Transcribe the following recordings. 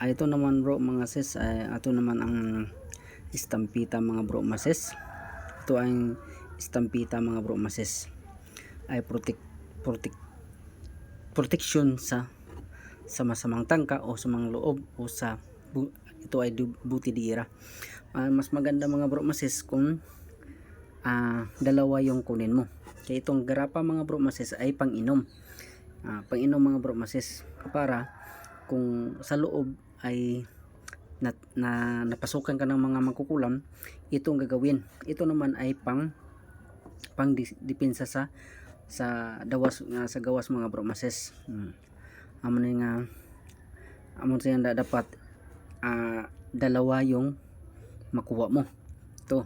Ito naman bro mga sis, ito naman ang istampita mga bro masis. Ito ang istampita mga bro masis. Ay protect, protection sa masamang tangka o sa mga loob o sa ito ay butidira. Mas maganda mga bro masis kung dalawa yung kunin mo. Kaya itong garapa mga bro masis ay pang-inom. Pang-inom mga bro masis, para kung sa loob ay napasukan ka ng mga mangkukulam, itong gagawin. Ito naman ay pang depensa sa dawas, sa gawas mga bro mases. Amon nga amon siya dapat dalawa yung makuha mo. Ito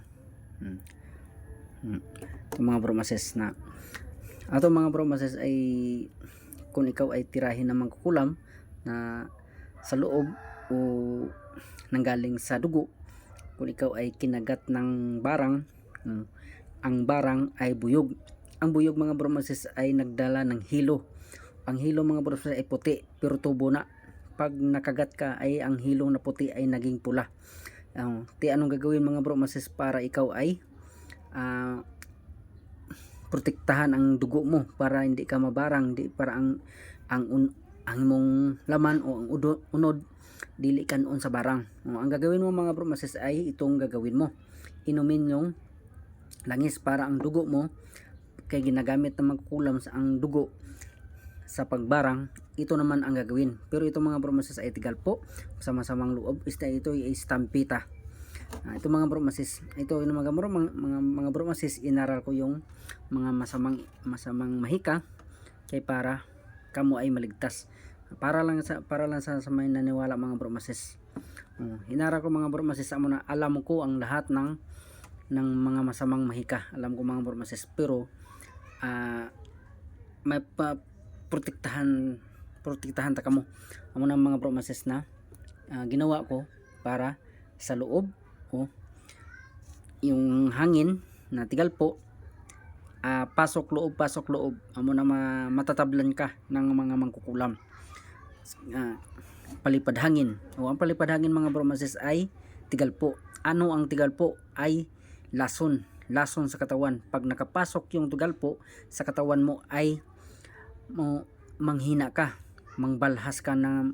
mga bro mases na ato mga bro mases ay kung ikaw ay tirahin ng mangkukulam na sa loob o nanggaling sa dugo, kung ikaw ay kinagat ng barang, ang barang ay buyog. Ang buyog mga bro masis ay nagdala ng hilo. Ang hilo mga bro masis ay puti pero tubo na. Pag nakagat ka ay ang hilong na puti ay naging pula. Anong gagawin mga bro masis para ikaw ay protektahan ang dugo mo, para hindi ka mabarang, para ang imong laman o ang unod dili kanon sa barang. Ang gagawin mo mga bro masis ay itong gagawin mo. Inumin yung langis para ang dugo mo, kay ginagamit na magkukulam sa ang dugo sa pagbarang, ito naman ang gagawin. Pero ito mga bro masis ay tigalpo sa masamang loob. Ito ay istampita. Ito mga bro masis, ito yung mga bro masis, inaral ko yung mga masamang mahika kay para kamo ay maligtas. Para lang sa may naniwala mga bro masis. Inaral ko mga bro masis, amo na alam ko ang lahat ng mga masamang mahika. Alam ko mga bro masis, pero may protektahan ta kamo. Amo na mga bro masis na ginawa ko para sa loob o yung hangin na tigalpo, pasok loob, amo na matatablan ka ng mga mangkukulam. Palipad hangin, o ang palipad hangin mga bro masis ay tigalpo. Ano ang tigalpo? Ay lason sa katawan. Pag nakapasok yung tigalpo sa katawan mo ay manghina ka, mangbalhas ka na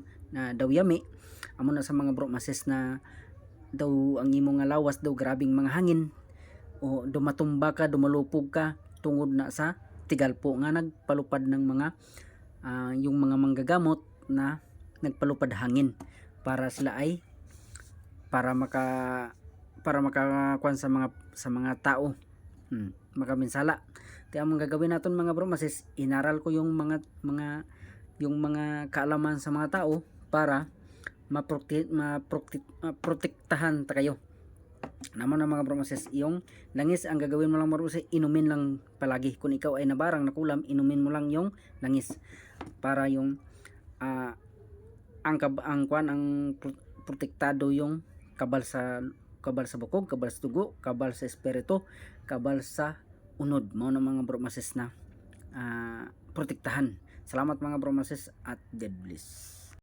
daw yami. Amo na sa mga bro masis na daw ang imong lawas daw grabing mga hangin, o dumatumba ka, dumalupog ka tungod na sa tigalpo nga nagpalupad ng mga yung mga manggagamot na nagpalupad hangin, para sila ay para makakuan sa mga tao, makaminsala. Kaya ang gagawin natin mga bro masis, inaral ko yung mga kaalaman sa mga tao para maprotektahan ta kayo. Naman na mga bro masis, yung langis ang gagawin mo lang bro masis, inumin lang palagi. Kung ikaw ay nabarang na kulam, inumin mo lang yung langis para yung ang protektado yung kabal sa bukog, kabal sa dugo, kabal sa espiritu, kabal sa unod mo na mga bro masis na protektahan. Salamat mga bro masis at God bless.